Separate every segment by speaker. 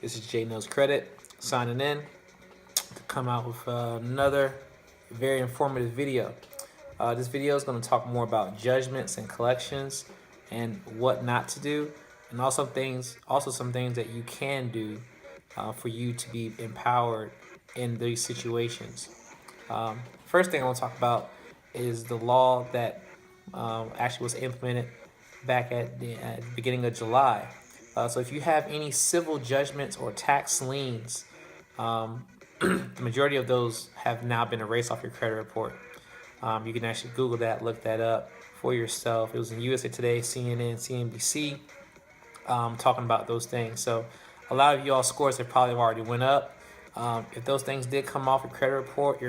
Speaker 1: This is J Knows Credit signing in to come out with another very informative video. This video is going to talk more about judgments and collections and what not to do, and also some things that you can do for you to be empowered in these situations. First thing I want to talk about is the law that actually was implemented back at the beginning of July. So if you have any civil judgments or tax liens, the majority of those have now been erased off your credit report. You can actually Google that, look that up for yourself. It was in USA Today, CNN, CNBC, talking about those things. So a lot of y'all scores have probably already went up. If those things did come off your credit report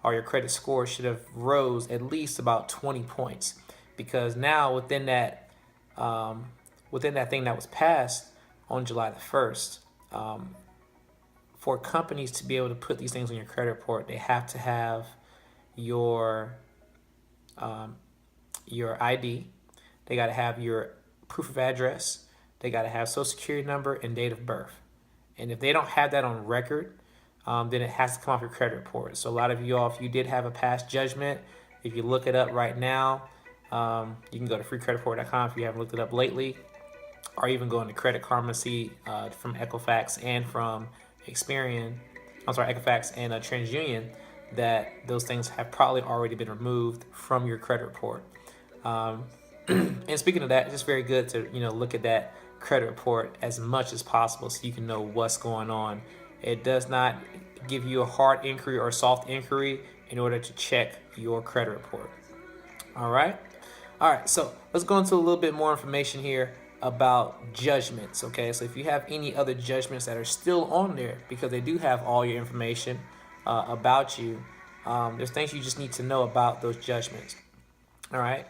Speaker 1: or your credit score should have rose at least about 20 points, because now within that thing that was passed on July the 1st, for companies to be able to put these things on your credit report, they have to have your ID, they got to have your proof of address, they got to have social security number and date of birth. And if they don't have that on record, then it has to come off your credit report. So a lot of y'all, if you did have a past judgment, if you look it up right now, you can go to freecreditreport.com if you haven't looked it up lately, or even go into Credit Karma, see from Equifax and from Equifax and TransUnion, that those things have probably already been removed from your credit report. And speaking of that, it's just very good to look at that credit report as much as possible so you can know what's going on. It does not give you a hard inquiry or soft inquiry in order to check your credit report. All right, so let's go into a little bit more information here about judgments. Okay, so if you have any other judgments that are still on there, because they do have all your information about you, there's things you just need to know about those judgments. All right,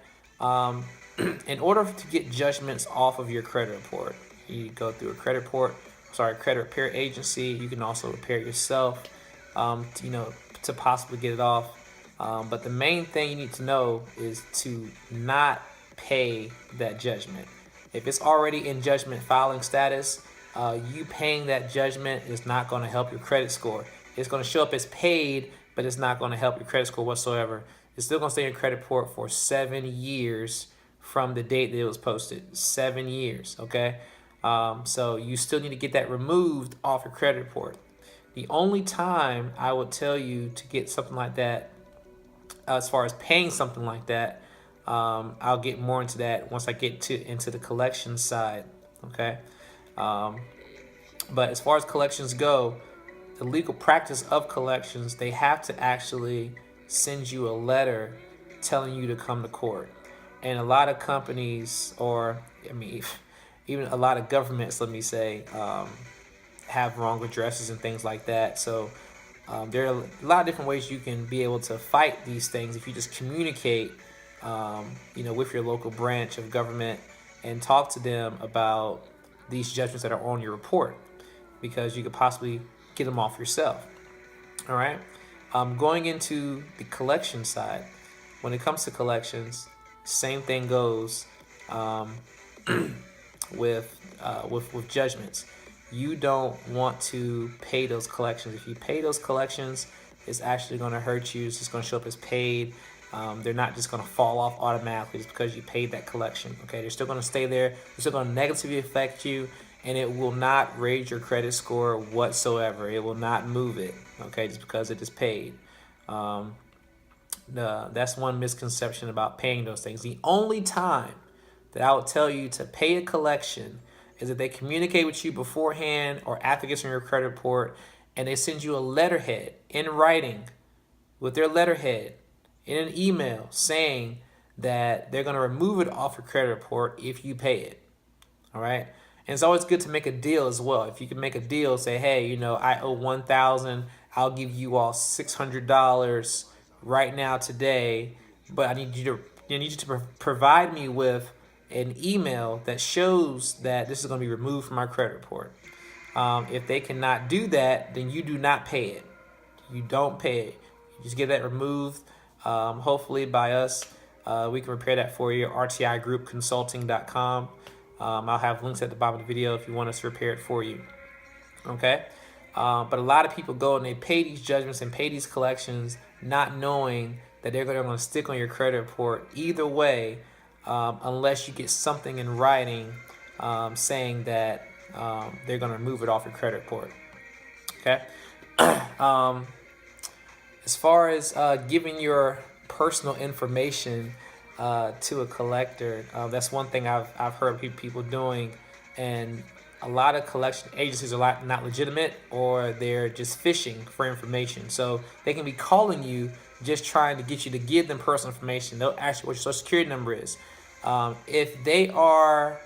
Speaker 1: in order to get judgments off of your credit report, you go through a credit repair agency. You can also repair it yourself, to possibly get it off. But the main thing you need to know is to not pay that judgment. If it's already in judgment filing status, you paying that judgment is not going to help your credit score. It's going to show up as paid, but it's not going to help your credit score whatsoever. It's still going to stay in your credit report for 7 years from the date that it was posted. 7 years, okay? So you still need to get that removed off your credit report. The only time I would tell you to get something like that, as far as paying something like that, I'll get more into that once I get into the collections side, okay? But as far as collections go, the legal practice of collections, they have to actually send you a letter telling you to come to court. And a lot of companies, even a lot of governments, let me say, have wrong addresses and things like that. So there are a lot of different ways you can be able to fight these things if you just communicate with your local branch of government and talk to them about these judgments that are on your report, because you could possibly get them off yourself. All right. Going into the collection side, when it comes to collections, same thing goes with judgments. You don't want to pay those collections. If you pay those collections, it's actually going to hurt you. It's just going to show up as paid. They're not just going to fall off automatically just because you paid that collection. Okay, they're still going to stay there. They're still going to negatively affect you, and it will not raise your credit score whatsoever. It will not move it. Okay, just because it is paid. That's one misconception about paying those things. The only time that I would tell you to pay a collection is if they communicate with you beforehand or after it gets on your credit report, and they send you a letterhead in writing with their letterhead in an email saying that they're going to remove it off your credit report if you pay it. All right. And it's always good to make a deal as well. If you can make a deal, say, hey, I owe $1,000. I'll give you all $600 right now today, but I need you to provide me with an email that shows that this is going to be removed from my credit report. If they cannot do that, then you do not pay it. You don't pay it. You just get that removed. Hopefully by us, we can repair that for you. rtigroupconsulting.com. I'll have links at the bottom of the video if you want us to repair it for you. Okay. But a lot of people go and they pay these judgments and pay these collections not knowing that they're going to stick on your credit report either way, unless you get something in writing saying that they're going to remove it off your credit report. Okay. um, as far as giving your personal information to a collector, that's one thing I've heard people doing, and a lot of collection agencies are not legitimate, or they're just fishing for information. So they can be calling you just trying to get you to give them personal information. They'll ask you what your social security number is. If they're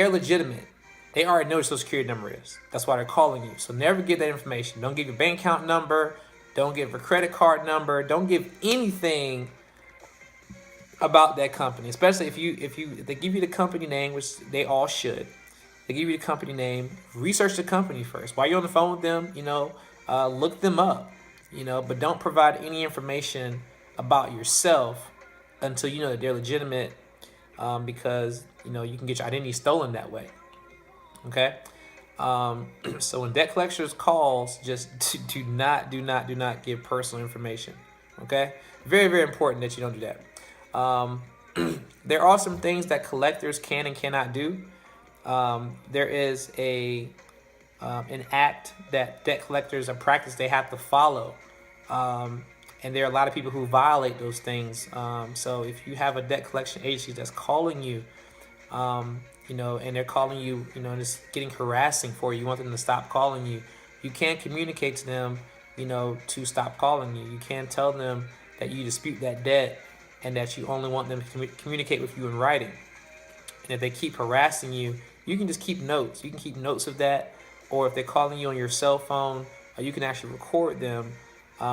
Speaker 1: legitimate, they already know what your social security number is. That's why they're calling you. So never give that information. Don't give your bank account number. Don't give a credit card number. Don't give anything about that company, especially if they give you the company name, which they all should. They give you the company name. Research the company first. While you're on the phone with them, look them up, but don't provide any information about yourself until you know that they're legitimate, because you can get your identity stolen that way. Okay. So when debt collectors calls, just do not give personal information. Okay. Very, very important that you don't do that. There are some things that collectors can and cannot do. There is an act that debt collectors, a practice they have to follow, and there are a lot of people who violate those things. So if you have a debt collection agency that's calling you, and they're calling you, and it's getting harassing for you, you want them to stop calling you, you can't communicate to them, to stop calling you. You can't tell them that you dispute that debt and that you only want them to communicate with you in writing. And if they keep harassing you, you can just keep notes. You can keep notes of that, or if they're calling you on your cell phone, you can actually record them,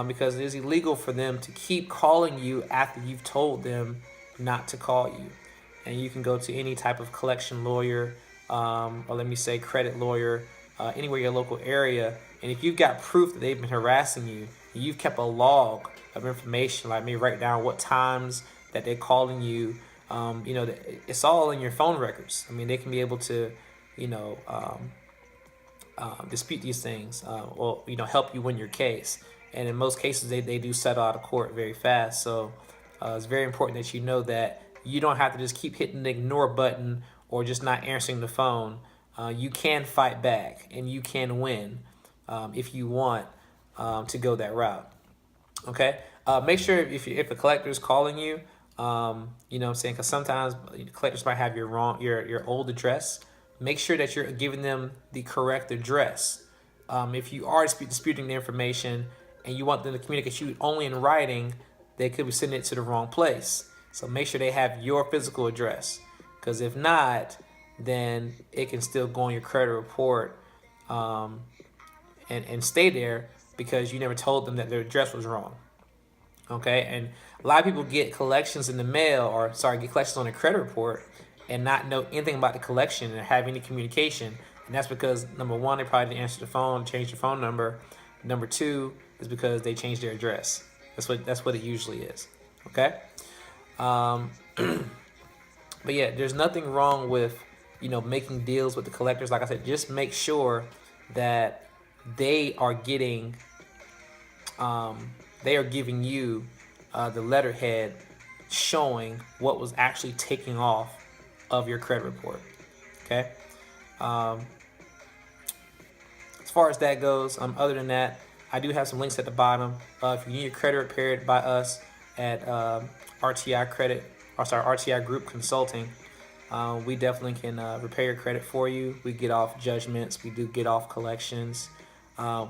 Speaker 1: because it is illegal for them to keep calling you after you've told them not to call you. And you can go to any type of collection lawyer, or let me say credit lawyer, anywhere in your local area. And if you've got proof that they've been harassing you, and you've kept a log of information, like maybe write down what times that they're calling you, it's all in your phone records. I mean, they can be able to, dispute these things, or help you win your case. And in most cases, they do settle out of court very fast. So it's very important that you know that you don't have to just keep hitting the ignore button or just not answering the phone. You can fight back and you can win, if you want to go that route. Okay. Make sure if a collector is calling you, what I'm saying, because sometimes collectors might have your old address. Make sure that you're giving them the correct address. If you are disputing the information and you want them to communicate you only in writing, they could be sending it to the wrong place. So make sure they have your physical address, because if not, then it can still go on your credit report, and stay there because you never told them that their address was wrong. Okay, and a lot of people get collections in the mail, get collections on their credit report and not know anything about the collection and have any communication. And that's because, number one, they probably didn't answer the phone, change their phone number. Number two is because they changed their address. That's what it usually is. Okay. But yeah, there's nothing wrong with making deals with the collectors. Like I said, just make sure that they are giving you the letterhead showing what was actually taken off of your credit report. Okay. As far as that goes, other than that, I do have some links at the bottom. If you need your credit repaired by us at RTI Group Consulting, we definitely can repair your credit for you. We get off judgments. We do get off collections.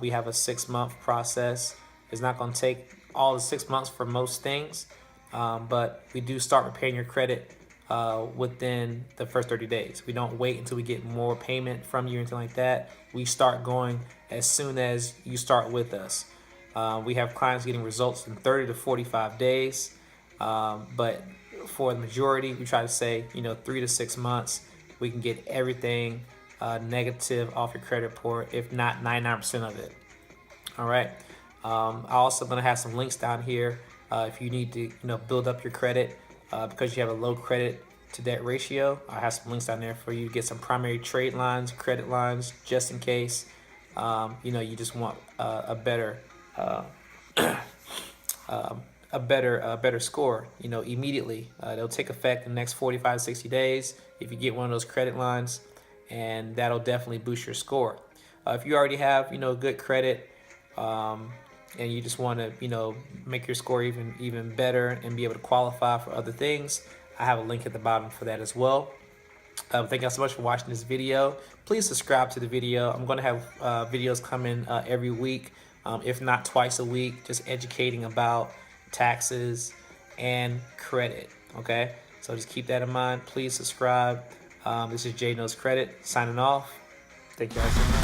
Speaker 1: We have a 6-month process. It's not going to take all the 6 months for most things, but we do start repaying your credit within the first 30 days. We don't wait until we get more payment from you or anything like that. We start going as soon as you start with us. We have clients getting results in 30 to 45 days, but for the majority, we try to say 3 to 6 months. We can get everything negative off your credit report, if not 99% of it. All right. I'm also going to have some links down here if you need to build up your credit because you have a low credit to debt ratio. I have some links down there for you to get some primary trade lines, credit lines, just in case you just want a better better score, immediately. They'll take effect in the next 45 to 60 days if you get one of those credit lines, and that'll definitely boost your score. If you already have, good credit, and you just want to, make your score even better and be able to qualify for other things, I have a link at the bottom for that as well. Thank you all so much for watching this video. Please subscribe to the video. I'm going to have videos coming every week, if not twice a week, just educating about taxes and credit. Okay, so just keep that in mind. Please subscribe. This is Jay Knows Credit signing off. Thank you guys so much.